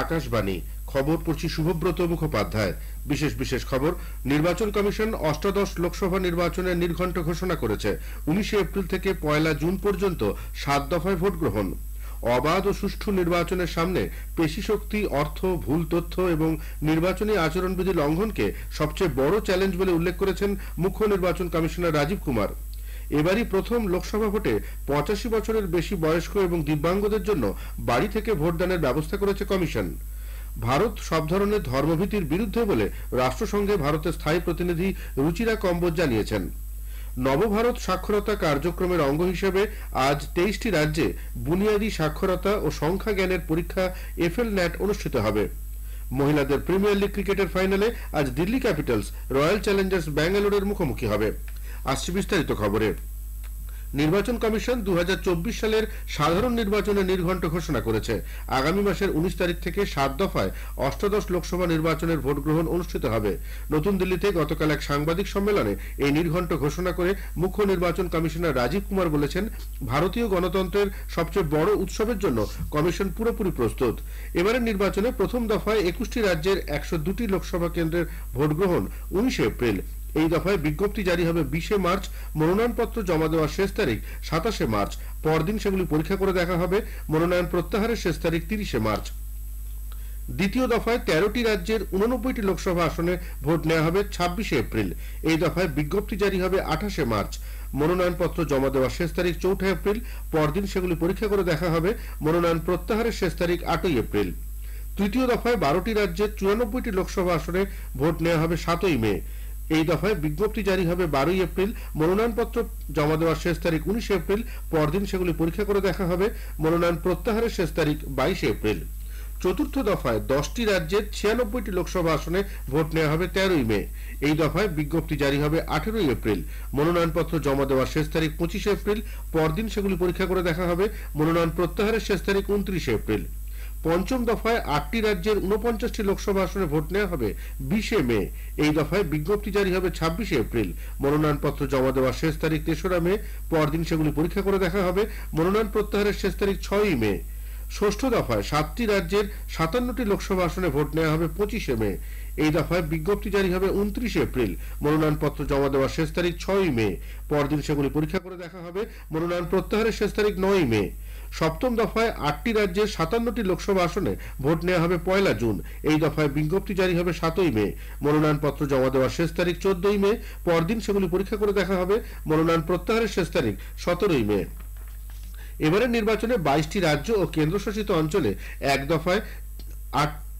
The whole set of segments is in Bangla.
আকাশবাণী খবর পড়ছি শুভব্রত মুখোপাধ্যায়। বিশেষ বিশেষ খবর। নির্বাচন কমিশন অষ্টাদশ লোকসভা নির্বাচনের নির্ঘণ্ট ঘোষণা করেছে। 19 এপ্রিল থেকে 1 জুন পর্যন্ত 7 দফায় ভোট গ্রহণ। অবাধ ও সুষ্ঠু নির্বাচনের সামনে পেশিশক্তি, অর্থ, ভুল তথ্য এবং নির্বাচনী আচরণবিধি লঙ্ঘনকে সবচেয়ে বড় চ্যালেঞ্জ বলে উল্লেখ করেছেন মুখ্য নির্বাচন কমিশনার রাজীব কুমার। এবারই প্রথম লোকসভা ভোটে 85 বছরের বেশি বয়স্ক এবং দিব্যাঙ্গদের জন্য বাড়ি থেকে ভোটদানের ব্যবস্থা করেছে কমিশন। ভারত সব ধরনের ধর্মভীতির বিরুদ্ধে বলে রাষ্ট্রসংঘে ভারতের স্থায়ী প্রতিনিধি রুচিরা কম্বোজ জানিয়েছেন। নবভারত সাক্ষরতা কার্যক্রমের অঙ্গ হিসেবে আজ 23টি রাজ্যে বুনিয়াদী সাক্ষরতা ও সংখ্যা জ্ঞানের পরীক্ষা FL-NAT অনুষ্ঠিত হবে। মহিলাদের প্রিমিয়ার লিগ ক্রিকেটের ফাইনালে আজ দিল্লি ক্যাপিটালস রয়্যাল চ্যালেঞ্জার্স ব্যাঙ্গালোরের মুখোমুখি হবে। আসছে বিস্তারিত খবরে। নির্বাচন কমিশন 2024 সালের সাধারণ নির্বাচনের নির্ঘণ্ট ঘোষণা করেছে। আগামী মাসের 19 তারিখ থেকে 7 দফায় অষ্টাদশ লোকসভা নির্বাচনের ভোট গ্রহণ অনুষ্ঠিত হবে। নতুন দিল্লিতে গতকাল এক সাংবাদিক সম্মেলনে এই নির্ঘণ্ট ঘোষণা করে মুখ্য নির্বাচন কমিশনার রাজীব কুমার বলেছেন, ভারতীয় গণতন্ত্রের সবচেয়ে বড় উৎসবের জন্য কমিশন পুরোপুরি প্রস্তুত। এবারের নির্বাচনে প্রথম দফায় 21টি রাজ্যের 102টি লোকসভা কেন্দ্রের ভোট গ্রহণ 19 এপ্রিল। এই দফায় বিজ্ঞপ্তি জারি হবে 20 মার্চ। মনোনয়নপত্র জমা দেওয়ার শেষ তারিখ 27 মার্চ। পরদিন সেগুলি পরীক্ষা করে দেখা হবে। মনোনয়ন প্রত্যাহারের শেষ তারিখ 30 মার্চ। দ্বিতীয় দফায় 13টি রাজ্যের 89টি লোকসভা আসনে ভোট নেওয়া হবে 26 এপ্রিল। এই দফায় বিজ্ঞপ্তি জারি হবে 28 মার্চ। মনোনয়নপত্র জমা দেওয়ার শেষ তারিখ 4 এপ্রিল। পরদিন সেগুলি পরীক্ষা করে দেখা হবে। মনোনয়ন প্রত্যাহারের শেষ তারিখ 8 এপ্রিল। তৃতীয় দফায় 12টি রাজ্যের 94টি লোকসভা আসনে ভোট নেওয়া হবে 7 মে। এই দফায় বিজ্ঞপ্তি জারি হবে 12 এপ্রিল। মনোনয়নপত্র জমা দেওয়ার শেষ তারিখ 19 এপ্রিল। পরদিন সেগুলি পরীক্ষা করে দেখা হবে। মনোনয়ন প্রত্যাহারের শেষ তারিখ 22 এপ্রিল। চতুর্থ দফায় 10টি রাজ্যের 96টি লোকসভা আসনে ভোট নেওয়া হবে 13 মে। এই দফায় বিজ্ঞপ্তি জারি হবে 18 এপ্রিল। মনোনয়নপত্র জমা দেওয়ার শেষ তারিখ 25 এপ্রিল। পরদিন সেগুলি পরীক্ষা করে দেখা হবে। মনোনয়ন প্রত্যাহারের শেষ তারিখ 29 এপ্রিল। পঞ্চম দফায় 8টি রাজ্যের 49টি লোকসভা আসনে ভোট নেওয়া হবে 20 মে। এই দফায় বিজ্ঞপ্তি জারি হবে 26 এপ্রিল। মনোনয়নপত্র জমা দেওয়ার শেষ তারিখ 3রা মে। পরদিন সেগুলি পরীক্ষা করে দেখা হবে। মনোনয়ন প্রত্যাহারের শেষ তারিখ 6 মে। ষষ্ঠ দফায় 7টি রাজ্যের 57টি লোকসভা আসনে ভোট নেওয়া হবে 25 মে। এই দফায় বিজ্ঞপ্তি জারি হবে 29 এপ্রিল। মনোনয়নপত্র জমা দেওয়ার শেষ তারিখ 6 মে। পরদিন সেগুলি পরীক্ষা করে দেখা হবে। মনোনয়ন প্রত্যাহারের শেষ তারিখ 9 মে। সপ্তম দফায় 8টি রাজ্যের 57টি লোকসভা আসনে ভোট নেওয়া হবে 1 জুন। এই দফায় বিজ্ঞপ্তি জারি হবে 7 মে। মনোনয়নপত্র জমা দেওয়ার শেষ তারিখ 14 মে। পরদিন সেগুলি পরীক্ষা করে দেখা হবে। মনোনয়ন প্রত্যাহারের শেষ তারিখ 17 মে। এবারের নির্বাচনে 22টি রাজ্য ও কেন্দ্রশাসিত অঞ্চলে 1 দফায়,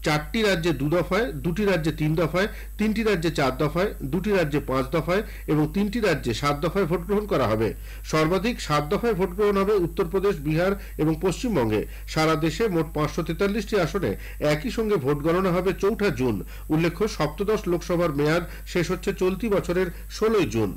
4টি রাজ্যে 2 দফায়, 2টি রাজ্যে 3 দফায়, 3টি রাজ্যে 4 দফায়, 2টি রাজ্যে 5 দফায় এবং 3টি রাজ্যে 7 দফায় ভোট গ্রহণ করা হবে। সর্বাধিক 7 দফায় ভোট গ্রহণ হবে উত্তরপ্রদেশ, বিহার এবং পশ্চিমবঙ্গে। সারা দেশে মোট 543টি আসনে একই সঙ্গে ভোট গণনা হবে 4 জুন। উল্লেখ্য, সপ্তদশ লোকসভার মেয়াদ শেষ হচ্ছে চলতি বছরের 16 জুন।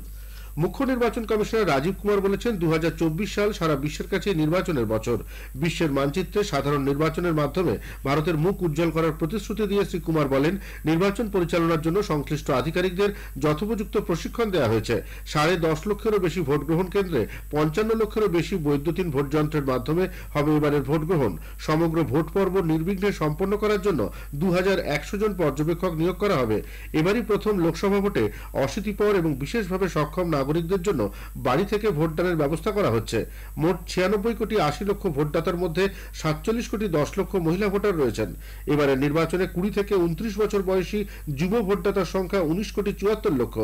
মুখ্য নির্বাচন কমিশনার রাজীব কুমার বলেছেন, 2024 সাল সারা বিশ্বের কাছে নির্বাচনের বছর। বিশ্বের মানচিত্রে সাধারণ নির্বাচনের মাধ্যমে ভারতের মুখ উজ্জ্বল করার প্রতিশ্রুতি দিয়ে শ্রী কুমার বলেন, নির্বাচন পরিচালনার জন্য সংশ্লিষ্ট আধিকারিকদের যথোপযুক্ত প্রশিক্ষণ দেওয়া হয়েছে। 10.5 লক্ষেরও বেশি ভোট গ্রহণ কেন্দ্রে 55 লক্ষেরও বেশি বৈদ্যুতিন ভোট যন্ত্রের মাধ্যমে হবে এবারের ভোট গ্রহণ। সমগ্র ভোট পর্ব নির্বিঘ্নে সম্পন্ন করার জন্য 2100 জন পর্যবেক্ষক নিয়োগ করা হবে। এবারই প্রথম লোকসভা ভোটে অশীতিপর এবং বিশেষভাবে সক্ষম নাগরিকদের জন্য বাড়ি থেকে ভোটদানের ব্যবস্থা করা হচ্ছে। মোট 96 কোটি 80 লক্ষ ভোটদাতার মধ্যে 47 কোটি 10 লক্ষ মহিলা ভোটার রয়েছেন। এবারের নির্বাচনে 20 থেকে 29 বছর বয়সী যুব ভোটদাতার সংখ্যা 19 কোটি 74 লক্ষ।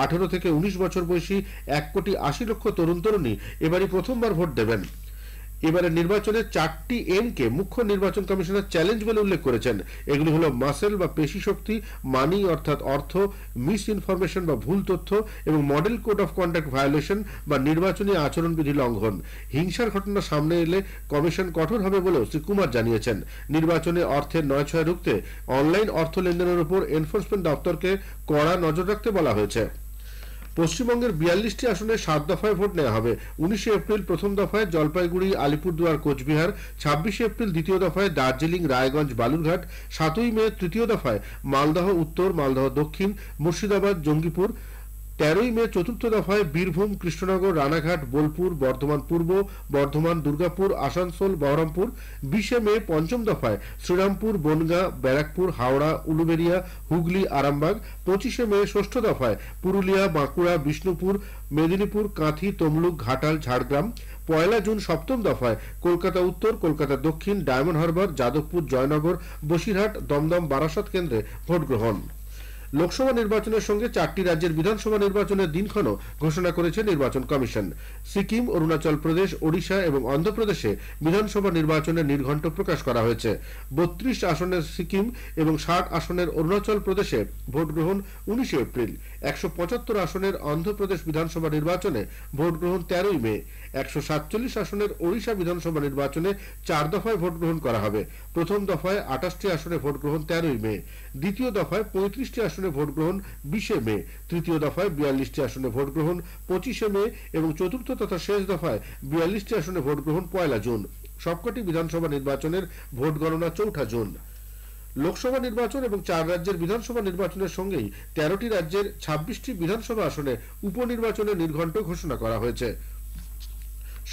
18 থেকে 19 বছর বয়সী 1 কোটি 80 লক্ষ তরুণ তরুণী এবারই প্রথমবার ভোট দেবেন। এবারে নির্বাচনে 4টি এমকে মুখ্য নির্বাচন কমিশনার চ্যালেঞ্জ বলে উল্লেখ করেছেন। এগুলি হলো মাসেল বা পেশি শক্তি, মানি অর্থাৎ অর্থ, মিস ইনফরমেশন বা ভুল তথ্য এবং model code of conduct violation বা নির্বাচনী আচরণবিধি লঙ্ঘন। হিংসার ঘটনা সামনে এলে কমিশন কঠোর হবে বলেও শ্রী কুমার জানিয়েছেন। নির্বাচনে অর্থের নয়ছয় রুখতে অনলাইন অর্থ লেনদেনের উপর এনফোর্সমেন্ট দপ্তরকে কড়া নজর রাখতে বলা হয়েছে। পশ্চিমবঙ্গের 42টি আসনে 7 দফায় ভোট নেওয়া হবে। 19 এপ্রিল প্রথম দফায় জলপাইগুড়ি, আলিপুরদুয়ার, কোচবিহার। 26 এপ্রিল দ্বিতীয় দফায় দার্জিলিং, রায়গঞ্জ, বালুরঘাট। 7 মে তৃতীয় দফায় মালদহ উত্তর, মালদহ দক্ষিণ, মুর্শিদাবাদ, জঙ্গিপুর। 13ই মে চতুর্থ দফায় বীরভূম, কৃষ্ণনগর, রানাঘাট, বোলপুর, বর্ধমান পূর্ব, বর্ধমান, দুর্গাপুর, আসানসোল, বহরমপুর। 20 মে পঞ্চম দফায় শ্রীরামপুর, বনগাঁ, ব্যারাকপুর, হাওড়া, উলুবেড়িয়া, হুগলি, আরামবাগ। 25 মে ষষ্ঠ দফায় পুরুলিয়া, বাঁকুড়া, বিষ্ণুপুর, মেদিনীপুর, কাঁথি, তমলুক, ঘাটাল, ঝাড়গ্রাম। 1 জুন সপ্তম দফায় কলকাতা উত্তর, কলকাতা দক্ষিণ, ডায়মন্ড হারবার, যাদবপুর, জয়নগর, বসিরহাট, দমদম, বারাসত কেন্দ্রে ভোট গ্রহণ। লোকসভা নির্বাচনের সঙ্গে 4টি রাজ্যের বিধানসভা নির্বাচনের দিনক্ষণও ঘোষণা করেছে নির্বাচন কমিশন। সিকিম, অরুণাচল প্রদেশ, ওড়িশা এবং অন্ধ্রপ্রদেশে বিধানসভা নির্বাচনের নির্ঘণ্ট প্রকাশ করা হয়েছে। 32 আসনের সিকিম এবং 60 আসনের অরুণাচল প্রদেশে ভোট গ্রহণ 19 এপ্রিল। 175 আসনের অন্ধ্রপ্রদেশ বিধানসভা নির্বাচনে ভোট গ্রহণ 13ই মে। 147 আসনের ওড়িশা বিধানসভা নির্বাচনে 4 দফায় ভোট গ্রহণ করা হবে। প্রথম দফায় 28টি আসনে ভোট গ্রহণ 13ই মে। দ্বিতীয় দফায় 35টি আসনে ভোট গ্রহণ 20 মে। তৃতীয় দফায় 42টি আসনে ভোট গ্রহণ 25 মে এবং চতুর্থ তথা শেষ দফায় 42টি আসনে ভোট গ্রহণ 1 জুন। সবকটি বিধানসভা নির্বাচনের ভোট গণনা 4 জুন। লোকসভা নির্বাচন এবং 4 রাজ্যের বিধানসভা নির্বাচনের সঙ্গেই 13টি রাজ্যের 26টি বিধানসভা আসনে উপনির্বাচনের নির্ঘণ্ট ঘোষণা করা হয়েছে।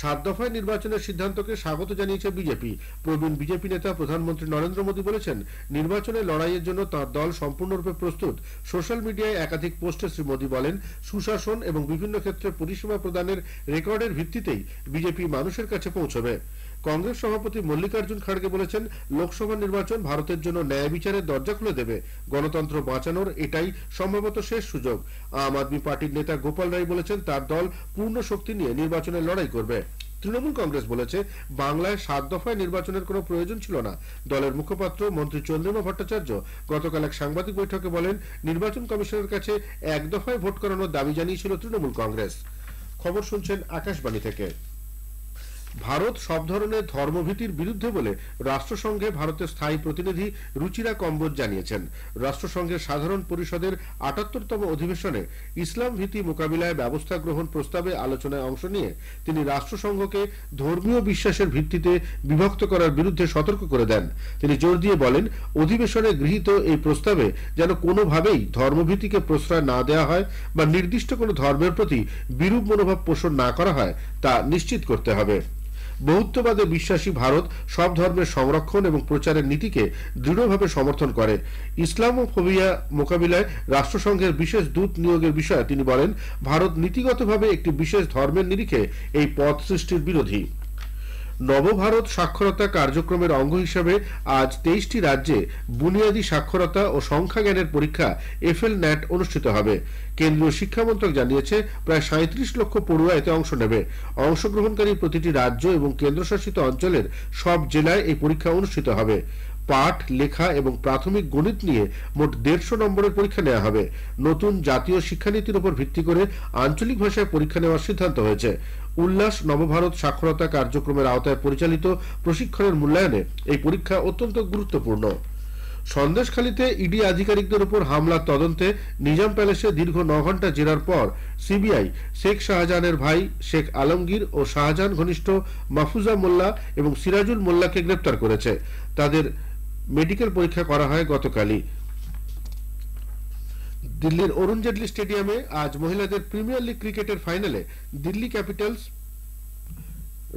7 দফায় নির্বাচনের সিদ্ধান্তকে স্বাগত জানিয়েছে বিজেপি। প্রবীণ বিজেপি নেতা প্রধানমন্ত্রী নরেন্দ্র মোদী বলেছেন, নির্বাচনের লড়াইয়ের জন্য তাঁর দল সম্পূর্ণরূপে প্রস্তুত। সোশ্যাল মিডিয়ায় একাধিক পোস্টে শ্রী মোদী বলেন, সুশাসন এবং বিভিন্ন ক্ষেত্রে পরিষেবা প্রদানের রেকর্ডের ভিত্তিতেই বিজেপি মানুষের কাছে পৌঁছবে। কংগ্রেস সভাপতি মল্লিকার্জুন খাড়গে বলেছেন, লোকসভা নির্বাচন ভারতের জন্য ন্যায় বিচারের দরজা খুলে দেবে। গণতন্ত্র বাঁচানোর এটাই সম্ভবত শেষ সুযোগ। আম আদমি পার্টির নেতা গোপাল রায় বলেছেন, তার দল পূর্ণ শক্তি নিয়ে নির্বাচনের লড়াই করবে। তৃণমূল কংগ্রেস বলেছে, বাংলায় 7 দফায় নির্বাচনের কোনো প্রয়োজন ছিল না। দলের মুখপাত্র মন্ত্রী চন্দ্রিমা ভট্টাচার্য গতকাল এক সাংবাদিক বৈঠকে বলেন, নির্বাচন কমিশনের কাছে 1 দফায় ভোট করানোর দাবি জানিয়েছিল তৃণমূল কংগ্রেস। খবর শুনছেন আকাশবাণী থেকে। ভারত সব ধরনের ধর্মভীতির বিরুদ্ধে বলে রাষ্ট্রসংঘে ভারতের স্থায়ী প্রতিনিধি রুচিরা কম্বোজ জানিয়েছেন। রাষ্ট্রসংঘের সাধারণ পরিষদের 78তম অধিবেশনে ইসলাম ভীতি মোকাবিলায় ব্যবস্থা গ্রহণ প্রস্তাবে আলোচনায় অংশ নিয়ে তিনি রাষ্ট্রসংঘকে ধর্মীয় বিশ্বাসের ভিত্তিতে বিভক্ত করার বিরুদ্ধে সতর্ক করে দেন। তিনি জোর দিয়ে বলেন, অধিবেশনে গৃহীত এই প্রস্তাবে যেন কোনোভাবেই ধর্মভীতিকে প্রশ্রয় না দেওয়া হয় বা নির্দিষ্ট কোনো ধর্মের প্রতি বিরূপ মনোভাব পোষণ না করা হয় তা নিশ্চিত করতে হবে। বহুত্ববাদে বিশ্বাসী ভারত সব ধর্মের সংরক্ষণ এবং প্রচারের নীতিকে দৃঢ়ভাবে সমর্থন করে। ইসলামোফোবিয়া মোকাবিলায় রাষ্ট্রসংঘের বিশেষ দূত নিয়োগের বিষয়ে তিনি বলেন, ভারত নীতিগতভাবে একটি বিশেষ ধর্মের নিরিখে এই পদ সৃষ্টির বিরোধী। নবভারত সাক্ষরতা কার্যক্রমের অঙ্গ হিসাবে আজ 23টি রাজ্যে বুনিয়াদী সাক্ষরতা ও সংখ্যা জ্ঞানের পরীক্ষা FL-NAT অনুষ্ঠিত হবে। কেন্দ্রীয় শিক্ষামন্ত্রক জানিয়েছে, প্রায় 37 লক্ষ পড়ুয়া এতে অংশ নেবে। অংশগ্রহণকারী প্রতিটি রাজ্য এবং কেন্দ্রশাসিত অঞ্চলের সব জেলায় এই পরীক্ষা অনুষ্ঠিত হবে। পাঠ, লেখা এবং প্রাথমিক গণিত নিয়ে মোট 150 নম্বরের পরীক্ষা নেওয়া হবে। নতুন জাতীয় শিক্ষানীতির উপর ভিত্তি করে আঞ্চলিক ভাষায় পরীক্ষা নেওয়ার সিদ্ধান্ত হয়েছে। উল্লাস নবভারত সাক্ষরতা কার্যক্রমের আওতায় পরিচালিত প্রশিক্ষণের মূল্যায়নে এই পরীক্ষা অত্যন্ত গুরুত্বপূর্ণ। সন্দেশখালীতে ইডি আধিকারিকদের উপর হামলার তদন্তে নিজাম প্যালেসে দীর্ঘ 9 ঘন্টা জেরার পর সিবিআই শেখ শাহজাহানের ভাই শেখ আলমগীর ও শাহজাহান ঘনিষ্ঠ মাহফুজা মোল্লা এবং সিরাজুল মোল্লাকে গ্রেপ্তার করেছে। তাদের মেডিকেল পরীক্ষা করা হয় গতকালই। দিল্লির অরুণ জেটলি স্টেডিয়ামে আজ মহিলাদের প্রিমিয়ার লিগ ক্রিকেটের ফাইনালে দিল্লি ক্যাপিটালস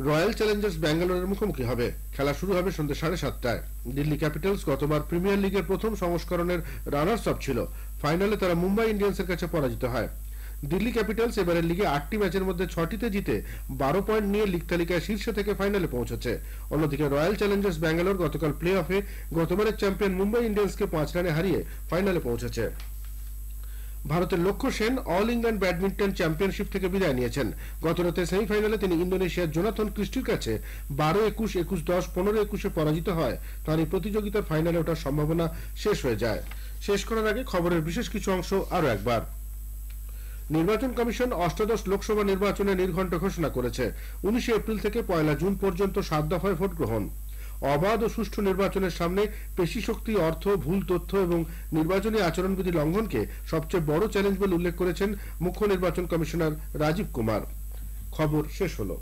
রয়্যাল চ্যালেঞ্জার্স ব্যাঙ্গালোরের মুখোমুখি হবে। খেলা শুরু হবে সন্ধ্যে 7:30টায়। দিল্লি ক্যাপিটালস গতবার প্রিমিয়ার লিগের প্রথম সংস্করণের রানার্স আপ ছিল। ফাইনালে তারা মুম্বাই ইন্ডিয়ান্সের কাছে পরাজিত হয়। দিল্লি ক্যাপিটালস এবারের লিগে 8টি ম্যাচের মধ্যে 6টিতে জিতে 12 পয়েন্ট নিয়ে লিগ তালিকায় শীর্ষে থেকে ফাইনালে পৌঁছেছে। অন্যদিকে রয়্যাল চ্যালেঞ্জার্স ব্যাঙ্গালোর গতকাল প্লে অফে গতবারের চ্যাম্পিয়ন মুম্বাই ইন্ডিয়ান্সকে 5 রানে হারিয়ে ফাইনালে পৌঁছেছে। ভারতের লক্ষ্য Sen all England badminton championship থেকে বিদায় নিয়েছেন। গতরাতে সেমিফাইনালে তিনি ইন্দোনেশিয়ার জোনাথন ক্রিস্টির কাছে 12-21, 21-10, 15-21 পরাজিত হয়। তার এই প্রতিযোগিতার ফাইনালে ওঠার সম্ভাবনা শেষ হয়ে যায়। শেষ করার আগে খবরের বিশেষ কিছু অংশ আরো একবার। নির্বাচন কমিশন অষ্টাদশ লোকসভা নির্বাচনে নির্ঘণ্ট ঘোষণা করেছে। 19 এপ্রিল থেকে 1 জুন পর্যন্ত 7 দফায় ভোট গ্রহণ। অবাধ ও সুষ্ঠু নির্বাচনের সামনে পেশি শক্তি, অর্থ, ভুল তথ্য এবং নির্বাচনী আচরণবিধি লঙ্ঘনকে সবচেয়ে বড় চ্যালেঞ্জ বলে উল্লেখ করেছেন মুখ্য নির্বাচন কমিশনার রাজীব কুমার। খবর শেষ হলো।